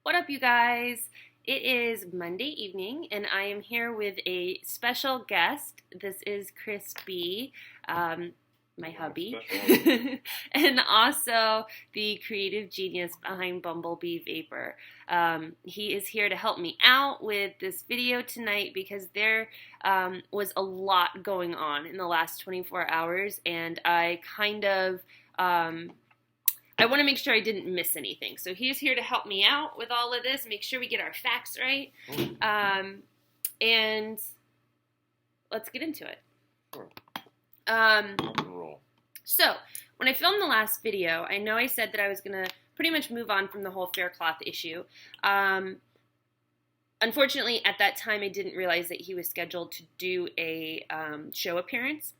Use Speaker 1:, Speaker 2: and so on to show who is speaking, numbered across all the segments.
Speaker 1: What up, you guys? It is Monday evening, and I am here with a special guest. This is Chris B, um, my hubby, and also the creative genius behind Bumblebee Vapor. He is here to help me out with this video tonight because there was a lot going on in the last 24 hours, and I want to make sure I didn't miss anything. So he's here to help me out with all of this, make sure we get our facts right. And let's get into it.
Speaker 2: Sure.
Speaker 1: So when I filmed the last video, I know I said that I was going to pretty much move on from the whole Faircloth issue. Unfortunately, at that time, I didn't realize that he was scheduled to do a show appearance.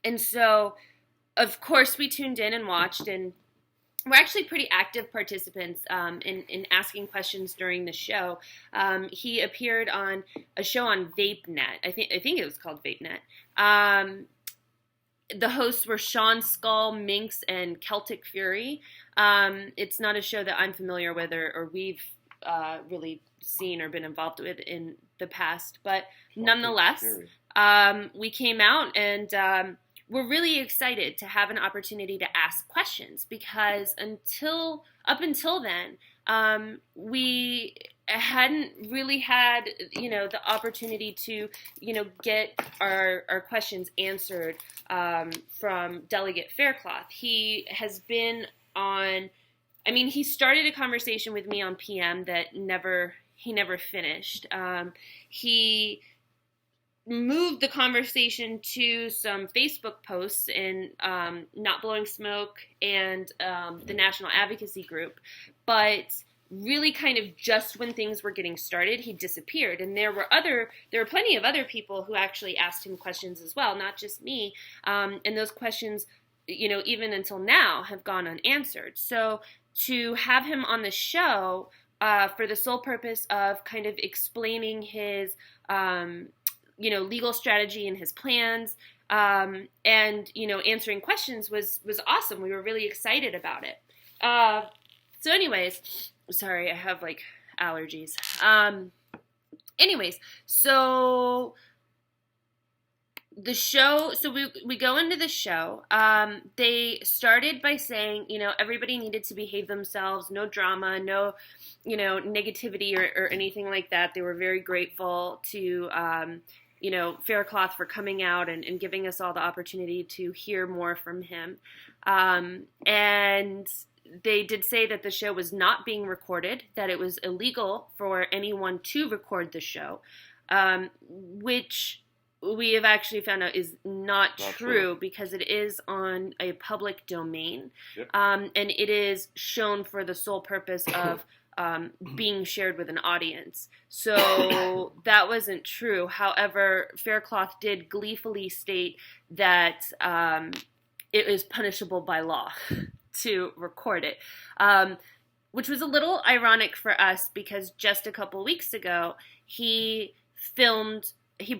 Speaker 1: And so, of course, we tuned in and watched, and we're actually pretty active participants in asking questions during the show. He appeared on a show on VapeNet. I think it was called VapeNet. The hosts were Sean Skull, Minx, and Celtic Fury. It's not a show that I'm familiar with or we've really seen or been involved with in the past, but nonetheless, we came out and we're really excited to have an opportunity to ask questions because up until then, we hadn't really had, the opportunity to, get our questions answered from Delegate Faircloth. He has been he started a conversation with me on PM that he never finished. He moved the conversation to some Facebook posts in Not Blowing Smoke and the National Advocacy Group, but really kind of just when things were getting started, he disappeared. And there were plenty of other people who actually asked him questions as well, not just me. And those questions, even until now, have gone unanswered. So to have him on the show for the sole purpose of kind of explaining his legal strategy and his plans, and, answering questions was awesome. We were really excited about it. So anyways, sorry, I have allergies. So the show, we go into the show. They started by saying, everybody needed to behave themselves, no drama, no, negativity or anything like that. They were very grateful to, Faircloth for coming out and giving us all the opportunity to hear more from him. And they did say that the show was not being recorded, that it was illegal for anyone to record the show, which we have actually found out is not true because it is on a public domain.
Speaker 2: Yep.
Speaker 1: And it is shown for the sole purpose of being shared with an audience. So that wasn't true. However, Faircloth did gleefully state that it is punishable by law to record it, which was a little ironic for us because just a couple weeks ago, he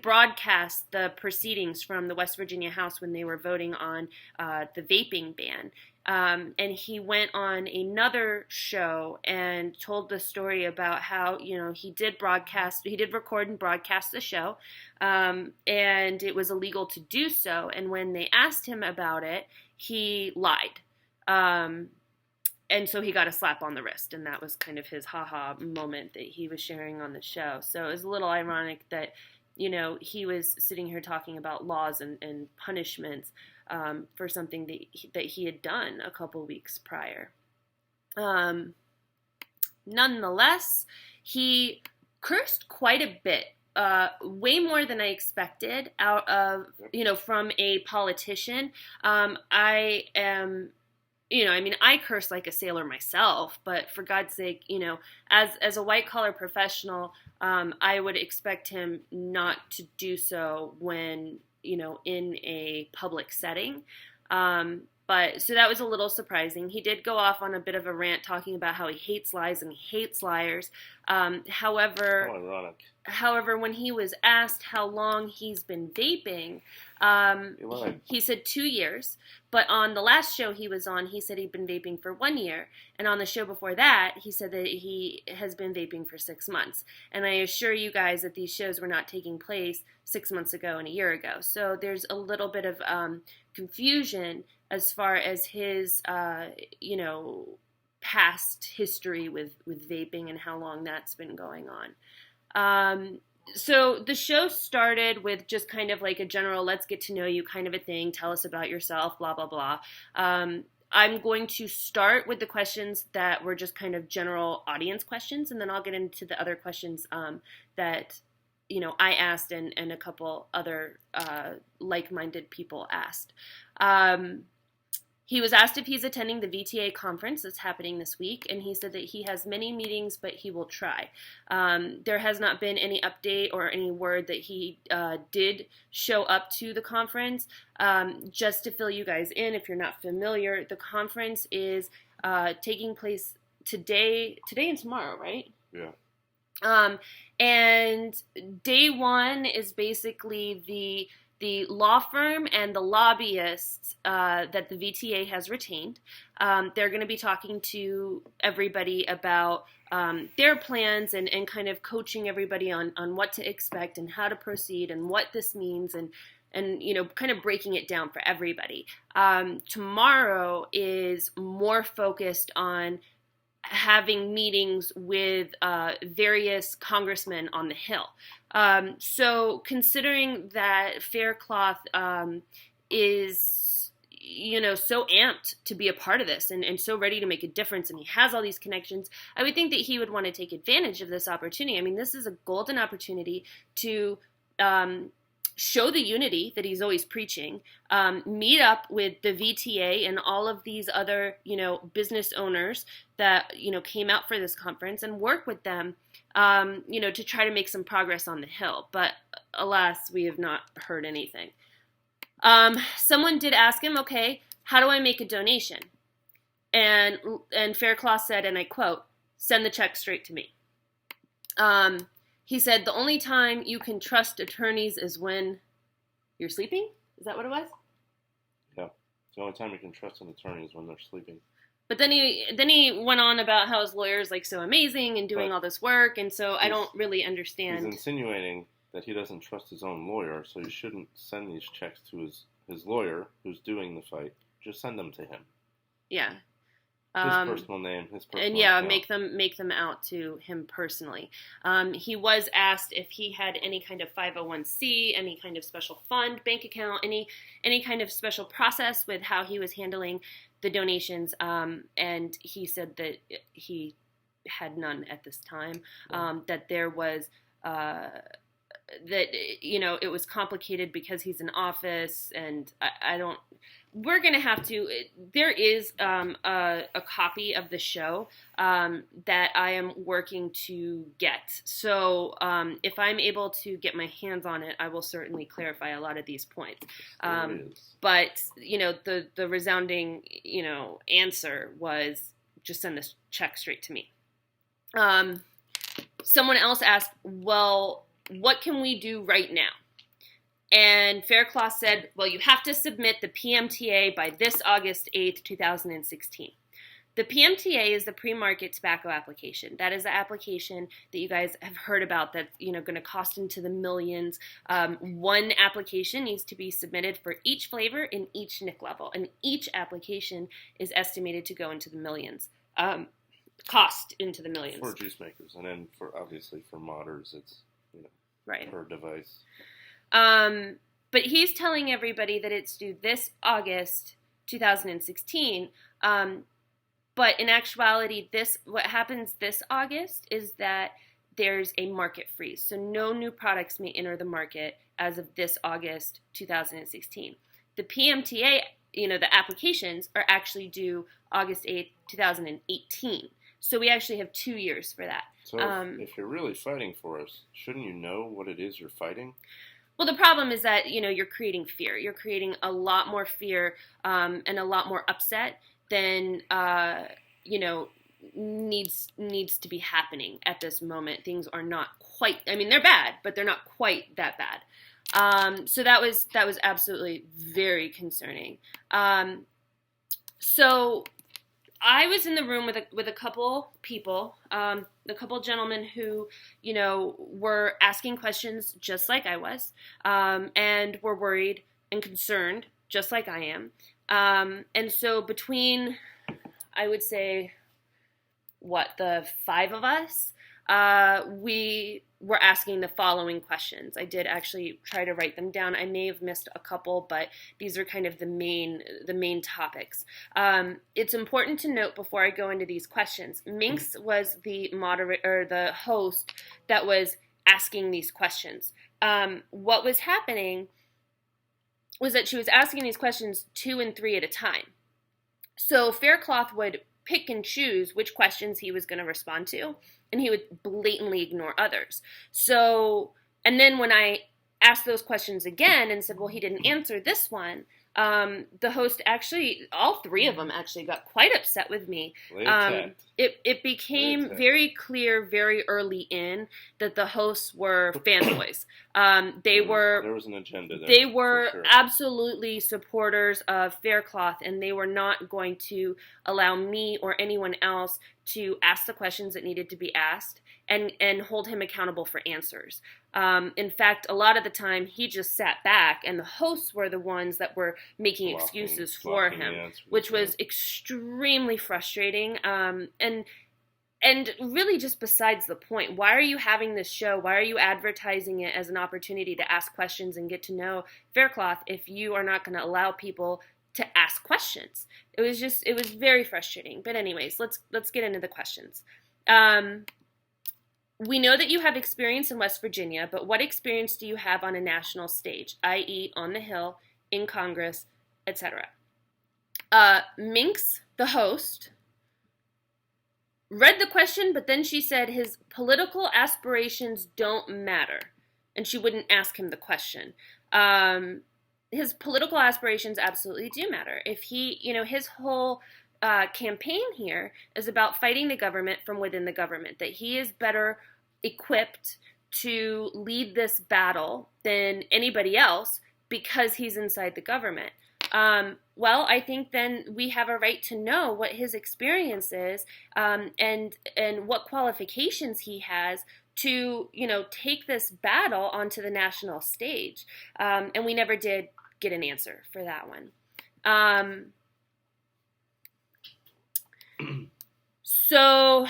Speaker 1: broadcast the proceedings from the West Virginia House when they were voting on the vaping ban. And he went on another show and told the story about how, he did record and broadcast the show, and it was illegal to do so. And when they asked him about it, he lied. And so he got a slap on the wrist, and that was kind of his haha moment that he was sharing on the show. So it was a little ironic that, he was sitting here talking about laws and punishments for something that he had done a couple weeks prior. Nonetheless, he cursed quite a bit, way more than I expected out of, from a politician. I curse like a sailor myself, but for God's sake, as a white-collar professional, I would expect him not to do so when, in a public setting. But so that was a little surprising. He did go off on a bit of a rant talking about how he hates lies and he hates liars. However,
Speaker 2: How ironic.
Speaker 1: However, when he was asked how long he's been vaping, he said 2 years. But on the last show he was on, he said he'd been vaping for 1 year. And on the show before that, he said that he has been vaping for 6 months. And I assure you guys that these shows were not taking place 6 months ago and a year ago. So there's a little bit of confusion as far as his, past history with vaping and how long that's been going on. So the show started with just kind of like a general, let's get to know you kind of a thing. Tell us about yourself, blah, blah, blah. I'm going to start with the questions that were just kind of general audience questions, and then I'll get into the other questions that, I asked and a couple other like-minded people asked. He was asked if he's attending the VTA conference that's happening this week, and he said that he has many meetings, but he will try. There has not been any update or any word that he did show up to the conference. Just to fill you guys in, if you're not familiar, the conference is taking place today and tomorrow, right?
Speaker 2: Yeah.
Speaker 1: And day one is basically the law firm and the lobbyists that the VTA has retained. They're going to be talking to everybody about their plans and kind of coaching everybody on what to expect and how to proceed and what this means and kind of breaking it down for everybody. Tomorrow is more focused on having meetings with various congressmen on the Hill. So considering that Faircloth is, so amped to be a part of this and so ready to make a difference, and he has all these connections, I would think that he would want to take advantage of this opportunity. I mean, this is a golden opportunity to show the unity that he's always preaching, meet up with the VTA and all of these other, business owners that, came out for this conference and work with them, to try to make some progress on the Hill. But alas, we have not heard anything. Someone did ask him, okay, how do I make a donation? And Faircloth said, and I quote, "Send the check straight to me." He said, the only time you can trust attorneys is when you're sleeping? Is that what it was?
Speaker 2: Yeah. It's the only time you can trust an attorney is when they're sleeping.
Speaker 1: But then he went on about how his lawyer is so amazing and doing all this work, and so I don't really understand.
Speaker 2: He's insinuating that he doesn't trust his own lawyer, so you shouldn't send these checks to his lawyer who's doing the fight. Just send them to him.
Speaker 1: Yeah.
Speaker 2: His personal name, his personal
Speaker 1: and yeah,
Speaker 2: account.
Speaker 1: make them out to him personally. He was asked if he had any kind of 501c, any kind of special fund, bank account, any kind of special process with how he was handling the donations, and he said that he had none at this time. That there was that it was complicated because he's in office, and I don't. We're going to have to, there is a copy of the show that I am working to get. So if I'm able to get my hands on it, I will certainly clarify a lot of these points. But, the resounding, answer was just send this check straight to me. Someone else asked, well, what can we do right now? And Faircloth said, well, you have to submit the PMTA by this August 8th, 2016. The PMTA is the pre-market tobacco application. That is the application that you guys have heard about that's, going to cost into the millions. One application needs to be submitted for each flavor in each nic level, and each application is estimated to go into the millions. Cost into the millions.
Speaker 2: For juice makers, and then for modders, it's,
Speaker 1: right.
Speaker 2: Per device.
Speaker 1: But he's telling everybody that it's due this August 2016. But in actuality, what happens this August is that there's a market freeze. So no new products may enter the market as of this August 2016. The PMTA, the applications are actually due August 8th, 2018. So we actually have 2 years for that.
Speaker 2: So if you're really fighting for us, shouldn't you know what it is you're fighting?
Speaker 1: Well, the problem is that, you're creating fear. You're creating a lot more fear, and a lot more upset than, you know, needs to be happening at this moment. Things are not quite, I mean, they're bad, but they're not quite that bad. So that was absolutely very concerning. So I was in the room with a couple people, a couple gentlemen who, were asking questions just like I was, and were worried and concerned just like I am. And so between, I would say, the five of us, we were asking the following questions. I did actually try to write them down. I may have missed a couple, but these are kind of the main topics. It's important to note before I go into these questions, Minx was the moderator, or the host that was asking these questions. What was happening was that she was asking these questions 2 and 3 at a time. So Faircloth would pick and choose which questions he was going to respond to, and he would blatantly ignore others. So, and then when I asked those questions again and said, well, he didn't answer this one, the host actually, all 3 of them actually got quite upset with me. It became very clear very early in that the hosts were fanboys. There
Speaker 2: was an agenda there.
Speaker 1: They were
Speaker 2: sure.
Speaker 1: absolutely supporters of Faircloth, and they were not going to allow me or anyone else to ask the questions that needed to be asked and hold him accountable for answers. In fact, a lot of the time he just sat back, and the hosts were the ones that were making excuses for him, which was extremely frustrating. And really just besides the point. Why are you having this show? Why are you advertising it as an opportunity to ask questions and get to know Faircloth if you are not going to allow people to ask questions? It was very frustrating. But anyways, let's get into the questions. We know that you have experience in West Virginia, but what experience do you have on a national stage, i.e. on the Hill, in Congress, etc.? Minx, the host, read the question, but then she said his political aspirations don't matter, and she wouldn't ask him the question. His political aspirations absolutely do matter. If he, his whole campaign here is about fighting the government from within the government, that he is better equipped to lead this battle than anybody else because he's inside the government. Well, I think then we have a right to know what his experience is, and what qualifications he has to, take this battle onto the national stage. And we never did get an answer for that one. So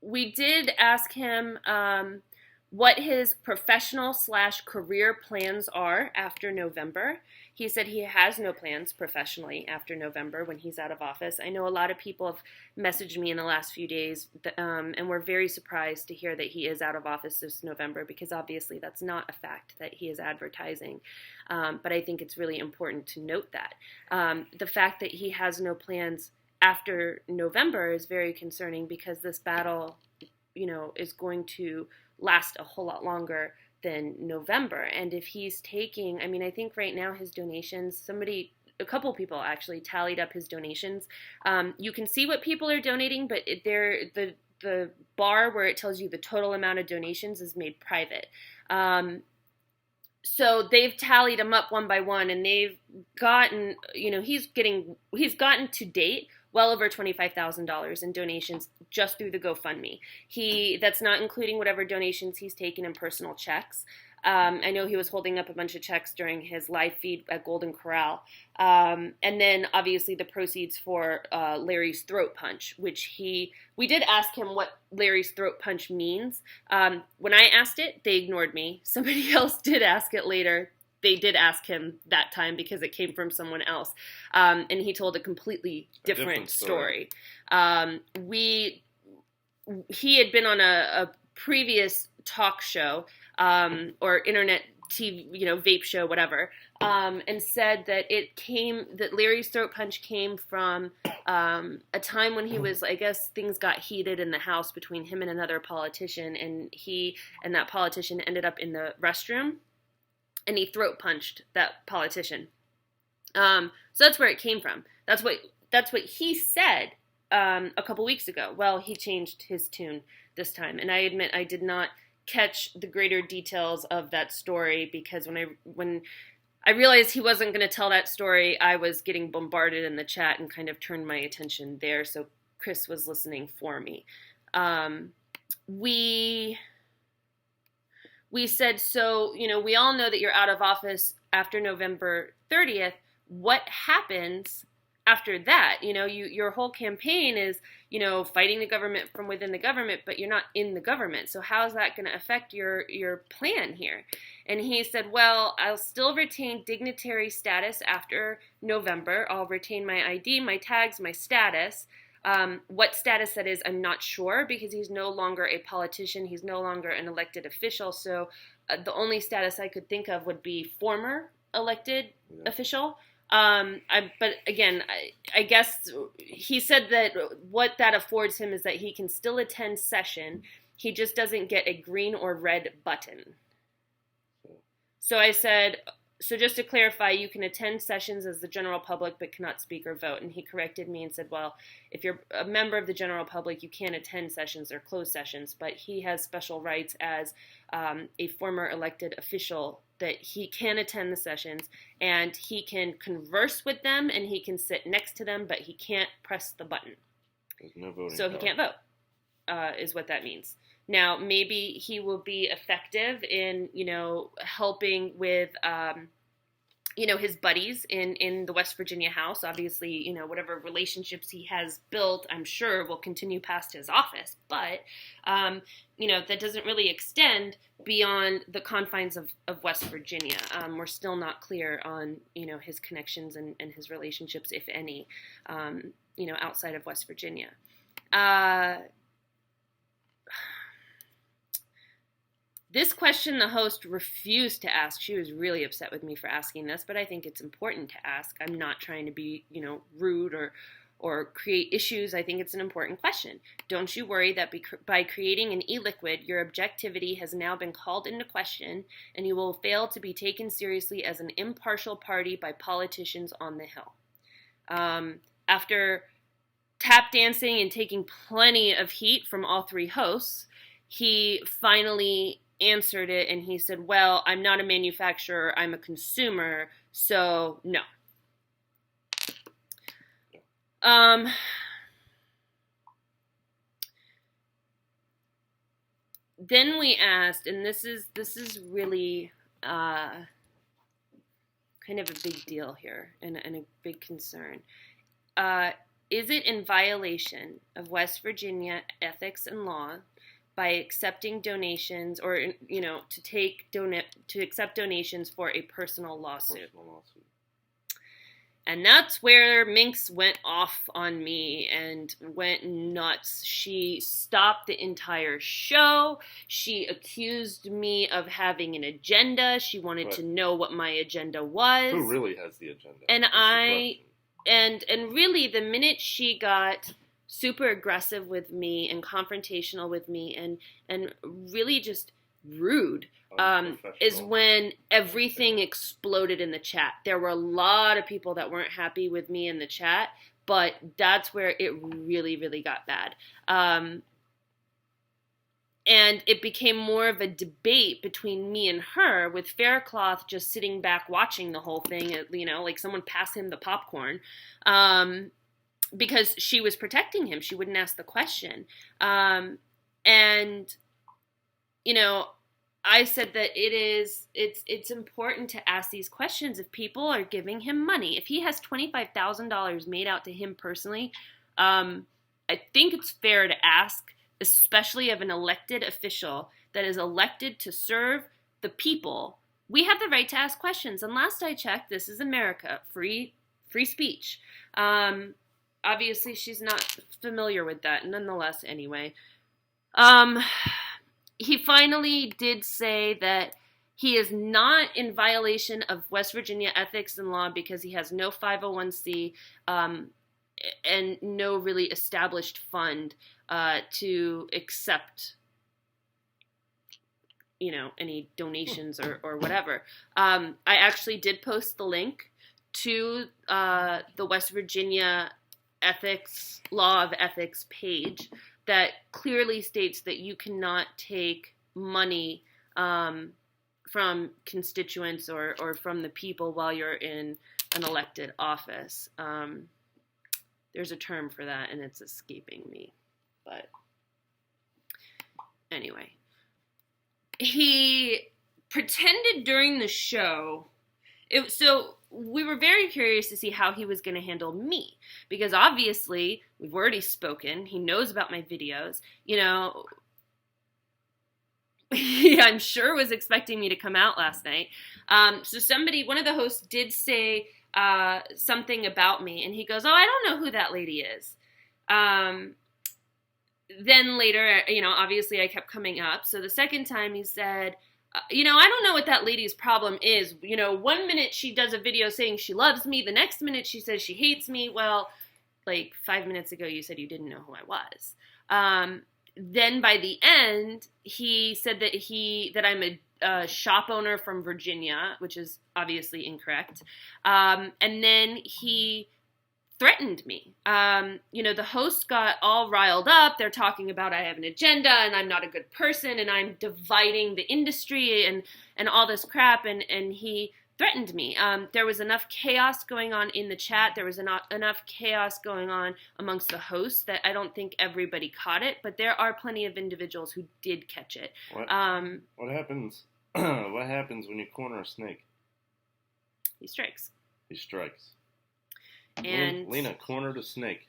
Speaker 1: we did ask him what his professional/career plans are after November. He said he has no plans professionally after November when he's out of office. I know a lot of people have messaged me in the last few days, and we're very surprised to hear that he is out of office this November, because obviously that's not a fact that he is advertising. But I think it's really important to note that. The fact that he has no plans after November is very concerning, because this battle, is going to last a whole lot longer than November. And if he's taking, I think right now his donations, a couple people actually tallied up his donations. You can see what people are donating, but the bar where it tells you the total amount of donations is made private. So they've tallied them up one by one, and they've gotten, he's gotten to date well over $25,000 in donations just through the GoFundMe. That's not including whatever donations he's taken in personal checks. I know he was holding up a bunch of checks during his live feed at Golden Corral. And then obviously the proceeds for Larry's throat punch, which we did ask him what Larry's throat punch means. When I asked it, they ignored me. Somebody else did ask it later. They did ask him that time because it came from someone else. And he told a completely different story. He had been on a previous talk show, or internet TV, vape show, whatever. and said that that Larry's throat punch came from a time when he was, I guess, things got heated in the house between him and another politician, and he and that politician ended up in the restroom, and he throat punched that politician. So that's where it came from. That's what he said a couple weeks ago. Well, he changed his tune this time, and I admit I did not catch the greater details of that story, because when I realized he wasn't going to tell that story, I was getting bombarded in the chat and kind of turned my attention there. So Chris was listening for me. We said, so, we all know that you're out of office after November 30th. What happens after that? Your whole campaign is, fighting the government from within the government, but you're not in the government. So how is that going to affect your plan here? And he said, well, I'll still retain dignitary status after November. I'll retain my ID, my tags, my status. What status that is, I'm not sure, because he's no longer a politician. He's no longer an elected official. So the only status I could think of would be former elected official. But again, I guess he said that what that affords him is that he can still attend session. He just doesn't get a green or red button. So I said, so just to clarify, you can attend sessions as the general public but cannot speak or vote. And he corrected me and said, well, if you're a member of the general public, you can't attend sessions or closed sessions, but he has special rights as a former elected official, that he can attend the sessions and he can converse with them and he can sit next to them, but he can't press the button.
Speaker 2: There's no voting
Speaker 1: so
Speaker 2: power.
Speaker 1: He can't vote, is what that means. Now, maybe he will be effective in, helping with, his buddies in the West Virginia House. Obviously, whatever relationships he has built, I'm sure will continue past his office. But, that doesn't really extend beyond the confines of West Virginia. We're still not clear on, his connections and his relationships, if any, outside of West Virginia. This question the host refused to ask. She was really upset with me for asking this, but I think it's important to ask. I'm not trying to be, rude or create issues. I think it's an important question. Don't you worry that by creating an e-liquid, your objectivity has now been called into question, and you will fail to be taken seriously as an impartial party by politicians on the Hill? After tap dancing and taking plenty of heat from all three hosts, he finally answered it, and he said, well, I'm not a manufacturer, I'm a consumer, so no. Then we asked, and this is really kind of a big deal here and a big concern. Is it in violation of West Virginia ethics and law by accepting donations, or to accept donations for a personal lawsuit? And that's where Minx went off on me and went nuts. She stopped the entire show. She accused me of having an agenda. She wanted to know what my agenda was.
Speaker 2: Who really has the agenda?
Speaker 1: And really, the minute she got super aggressive with me and confrontational with me and really just rude, is when everything exploded in the chat. There were a lot of people that weren't happy with me in the chat, but that's where it really, really got bad. And it became more of a debate between me and her, with Faircloth just sitting back watching the whole thing, like someone passed him the popcorn. Because she was protecting him. She wouldn't ask the question. I said that it's important to ask these questions if people are giving him money. If he has $25,000 made out to him personally, I think it's fair to ask, especially of an elected official that is elected to serve the people. We have the right to ask questions. And last I checked, this is America, free speech. Obviously, she's not familiar with that, nonetheless, anyway. He finally did say that He is not in violation of West Virginia ethics and law because he has no 501c and no really established fund to accept, any donations or whatever. I actually did post the link to the West Virginia Law of Ethics page that clearly states that you cannot take money from constituents or from the people while you're in an elected office. There's a term for that, and it's escaping me. But anyway, he pretended during the show. So we were very curious to see how he was going to handle me, because obviously we've already spoken. He knows about my videos. He, I'm sure, was expecting me to come out last night. So one of the hosts did say something about me, and he goes, "Oh, I don't know who that lady is." Then later, obviously I kept coming up. So the second time he said, I don't know what that lady's problem is. 1 minute she does a video saying she loves me. The next minute she says she hates me. Well, like 5 minutes ago you said you didn't know who I was. Then by the end, he said that I'm a shop owner from Virginia, which is obviously incorrect. And then he threatened me. The host got all riled up. They're talking about I have an agenda and I'm not a good person and I'm dividing the industry and all this crap. And he threatened me. There was enough chaos going on in the chat. There was enough chaos going on amongst the hosts that I don't think everybody caught it, but there are plenty of individuals who did catch it.
Speaker 2: What happens? What happens when you corner a snake?
Speaker 1: He strikes.
Speaker 2: He strikes.
Speaker 1: And
Speaker 2: Lena cornered a snake,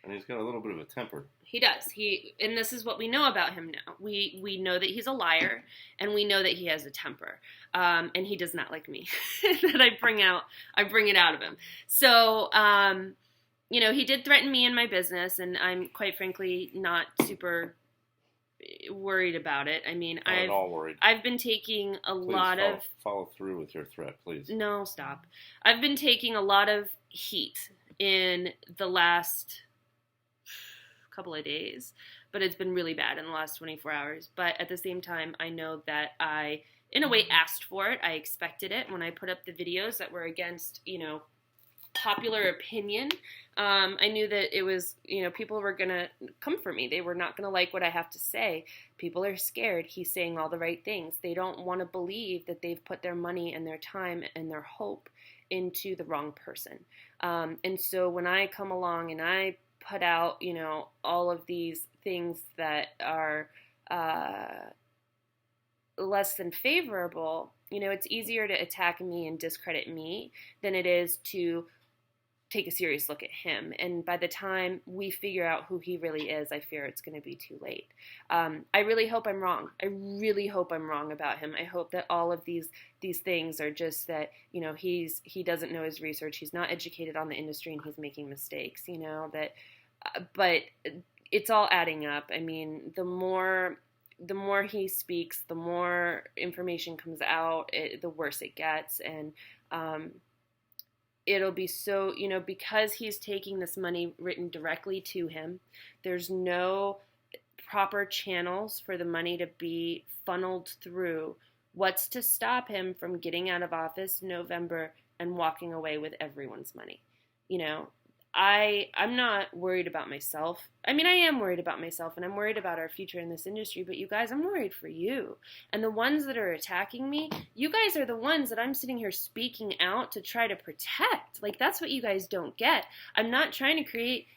Speaker 2: and he's got a little bit of a temper.
Speaker 1: He does. And this is what we know about him now. We know that he's a liar, and we know that he has a temper, and he does not like me. That I bring it out of him. So, he did threaten me and my business, and I'm quite frankly not super worried about it. I mean,
Speaker 2: Not at all worried.
Speaker 1: I've been taking
Speaker 2: follow through with your threat, please.
Speaker 1: No, stop. I've been taking a lot of heat in the last couple of days, but it's been really bad in the last 24 hours. But at the same time, I know that I, in a way, asked for it. I expected it when I put up the videos that were against, popular opinion. I knew that it was, people were going to come for me. They were not going to like what I have to say. People are scared. He's saying all the right things. They don't want to believe that they've put their money and their time and their hope into the wrong person. And so when I come along and I put out, all of these things that are less than favorable, it's easier to attack me and discredit me than it is to take a serious look at him. And by the time we figure out who he really is, I fear it's going to be too late. I really hope I'm wrong. I really hope I'm wrong about him. I hope that all of these things are just that, he doesn't know his research. He's not educated on the industry and he's making mistakes, but it's all adding up. I mean, the more he speaks, the more information comes out, the worse it gets. And, it'll be so, because he's taking this money written directly to him, there's no proper channels for the money to be funneled through. What's to stop him from getting out of office in November and walking away with everyone's money? I'm not worried about myself. I mean, I am worried about myself and I'm worried about our future in this industry, but you guys, I'm worried for you. And the ones that are attacking me, you guys are the ones that I'm sitting here speaking out to try to protect. Like, that's what you guys don't get. I'm not trying to create,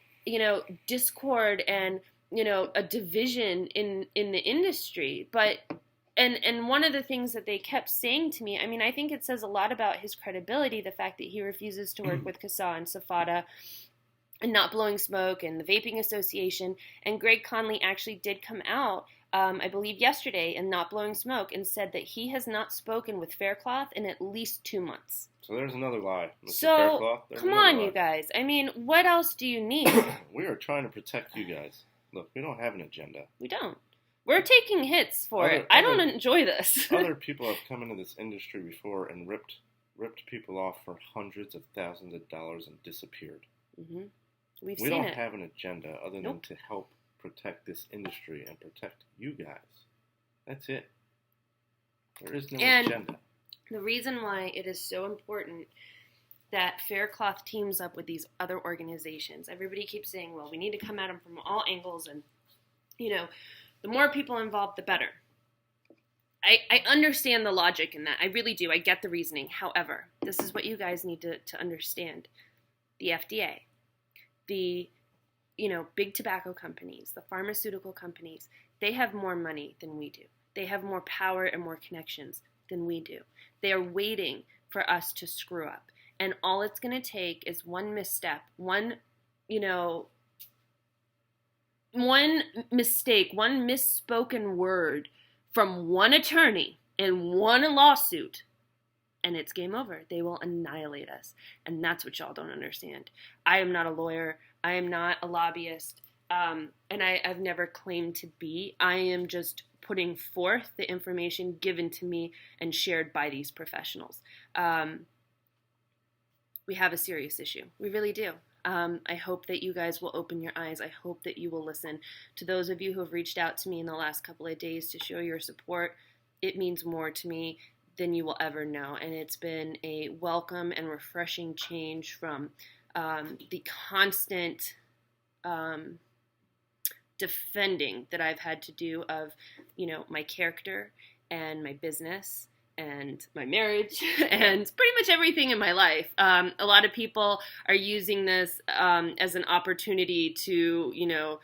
Speaker 1: discord and, a division in the industry, but And one of the things that they kept saying to me, I mean, I think it says a lot about his credibility, the fact that he refuses to work with CASA and SFATA and Not Blowing Smoke and the Vaping Association. And Greg Conley actually did come out, I believe yesterday, in Not Blowing Smoke and said that he has not spoken with Faircloth in at least 2 months.
Speaker 2: So there's another lie. Mr.
Speaker 1: So,
Speaker 2: Faircloth,
Speaker 1: come on, you guys. I mean, what else do you need?
Speaker 2: We are trying to protect you guys. Look, we don't have an agenda.
Speaker 1: We don't. We're taking hits for it. I don't enjoy this.
Speaker 2: Other people have come into this industry before and ripped people off for hundreds of thousands of dollars and disappeared.
Speaker 1: Mm-hmm. We
Speaker 2: don't have an agenda other than to help protect this industry and protect you guys. That's it. There is no agenda.
Speaker 1: The reason why it is so important that Faircloth teams up with these other organizations, everybody keeps saying, well, we need to come at them from all angles, and, you know, the more people involved, the better. I understand the logic in that. I really do. I get the reasoning. However, this is what you guys need to understand. The FDA, the, you know, big tobacco companies, the pharmaceutical companies, they have more money than we do. They have more power and more connections than we do. They are waiting for us to screw up. And all it's going to take is one misstep, one mistake, one misspoken word from one attorney in one lawsuit, and it's game over. They will annihilate us. And that's what y'all don't understand. I am not a lawyer. I am not a lobbyist. And I've never claimed to be. I am just putting forth the information given to me and shared by these professionals. We have a serious issue. We really do. I hope that you guys will open your eyes. I hope that you will listen. To those of you who have reached out to me in the last couple of days to show your support, it means more to me than you will ever know. And it's been a welcome and refreshing change from the constant defending that I've had to do of, you know, my character and my business and my marriage and pretty much everything in my life. A lot of people are using this as an opportunity to, you know,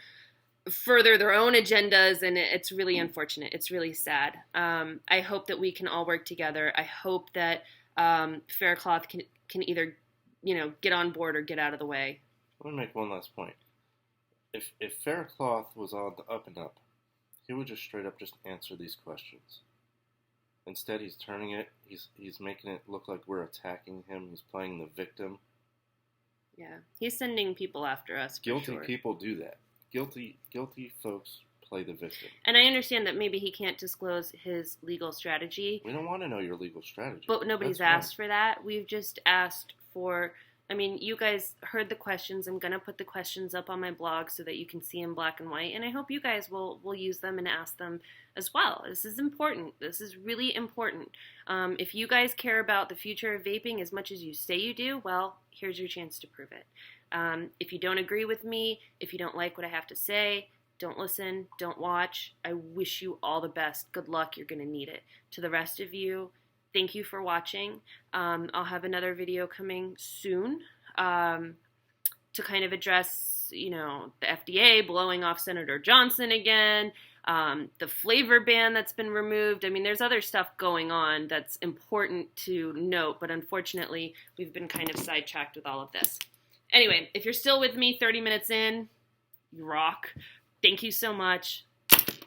Speaker 1: further their own agendas, and it's really unfortunate. It's really sad. I hope that we can all work together. I hope that Faircloth can either, you know, get on board or get out of the way.
Speaker 2: Let me make one last point. If Faircloth was on the up and up, he would just straight up just answer these questions. Instead, he's turning it. He's making it look like we're attacking him. He's playing the victim.
Speaker 1: Yeah, he's sending people after us.
Speaker 2: Guilty people do that. Guilty folks play the victim.
Speaker 1: And I understand that maybe he can't disclose his legal strategy.
Speaker 2: We don't want to know your legal strategy.
Speaker 1: But nobody's asked for that. We've just asked for... I mean, you guys heard the questions. I'm going to put the questions up on my blog so that you can see in black and white. And I hope you guys will use them and ask them as well. This is important. This is really important. If you guys care about the future of vaping as much as you say you do, well, here's your chance to prove it. If you don't agree with me, if you don't like what I have to say, don't listen, don't watch. I wish you all the best. Good luck. You're going to need it. To the rest of you, thank you for watching. I'll have another video coming soon to kind of address, you know, the FDA blowing off Senator Johnson again, the flavor ban that's been removed. I mean, there's other stuff going on that's important to note, but unfortunately, we've been kind of sidetracked with all of this. Anyway, if you're still with me 30 minutes in, you rock. Thank you so much.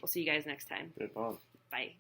Speaker 1: We'll see you guys next time.
Speaker 2: Good bond.
Speaker 1: Bye.